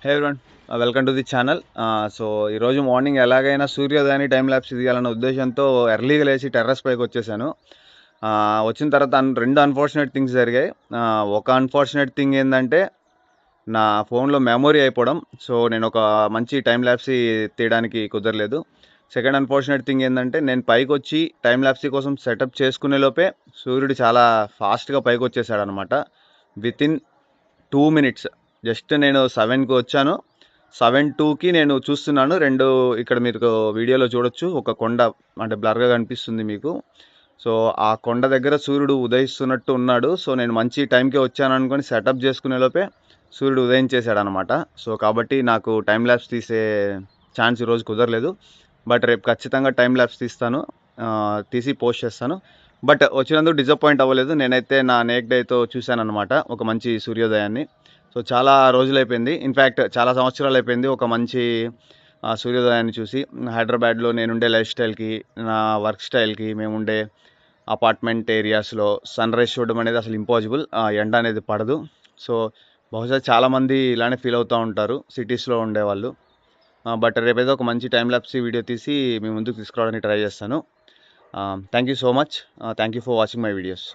Hey everyone, welcome to the channel. So ఈరోజు morning ఎలాగైనా సూర్యోదయాన్ని time lapse తీయాలన్న ఉద్దేశంతో ఎర్లీగా లేచి టెర్రస్ పైకి వచ్చేసాను. వచ్చిన తర్వాత రెండు అన్ఫార్చునేట్ థింగ్స్ జరిగాయి. ఒక అన్ఫార్చునేట్ థింగ్ ఏంటంటే నా ఫోన్లో మెమొరీ అయిపోవడం. సో నేను ఒక మంచి టైం ల్యాప్స్ తీయడానికి కుదరలేదు. సెకండ్ అన్ఫార్చునేట్ థింగ్ ఏంటంటే నేను పైకి వచ్చి టైం ల్యాప్స్ కోసం సెటప్ చేసుకునే లోపే సూర్యుడు చాలా ఫాస్ట్గా పైకి వచ్చేసాడు అనమాట. Within 2 minutes. జస్ట్ నేను 7కి వచ్చాను. 7:02కి నేను చూస్తున్నాను. ఇక్కడ మీరు వీడియోలో చూడొచ్చు, ఒక కొండ అంటే బ్లర్గా కనిపిస్తుంది మీకు. సో ఆ కొండ దగ్గర సూర్యుడు ఉదయిస్తున్నట్టు ఉన్నాడు. సో నేను మంచి టైంకే వచ్చాను అనుకొని సెటప్ చేసుకునే లోపే సూర్యుడు ఉదయించేశాడు అనమాట. సో కాబట్టి నాకు టైం ల్యాప్స్ తీసే ఛాన్స్ ఈరోజు కుదరలేదు. బట్ రేపు ఖచ్చితంగా టైం ల్యాప్స్ తీస్తాను, తీసి పోస్ట్ చేస్తాను. బట్ వచ్చినందుకు డిసప్పాయింట్ అవ్వలేదు. నేనైతే నా నేక్డ్ ఐతో చూశాను అనమాట ఒక మంచి సూర్యోదయాన్ని. సో చాలా రోజులైపోయింది, ఇన్ఫ్యాక్ట్ చాలా సంవత్సరాలు అయిపోయింది ఒక మంచి సూర్యోదయాన్ని చూసి. హైదరాబాద్లో నేనుండే లైఫ్ స్టైల్కి, నా వర్క్ స్టైల్కి, మేముండే అపార్ట్మెంట్ ఏరియాస్లో సన్ రైజ్ చూడడం అనేది అసలు ఇంపాసిబుల్. ఎండ అనేది పడదు. సో బహుశా చాలామంది ఇలానే ఫీల్ అవుతూ ఉంటారు సిటీస్లో ఉండేవాళ్ళు. బట్ రేపైతే ఒక మంచి టైం ల్యాప్స్ వీడియో తీసి మీ ముందుకు తీసుకురావడానికి ట్రై చేస్తాను. Thank you so much. Thank you for watching my videos.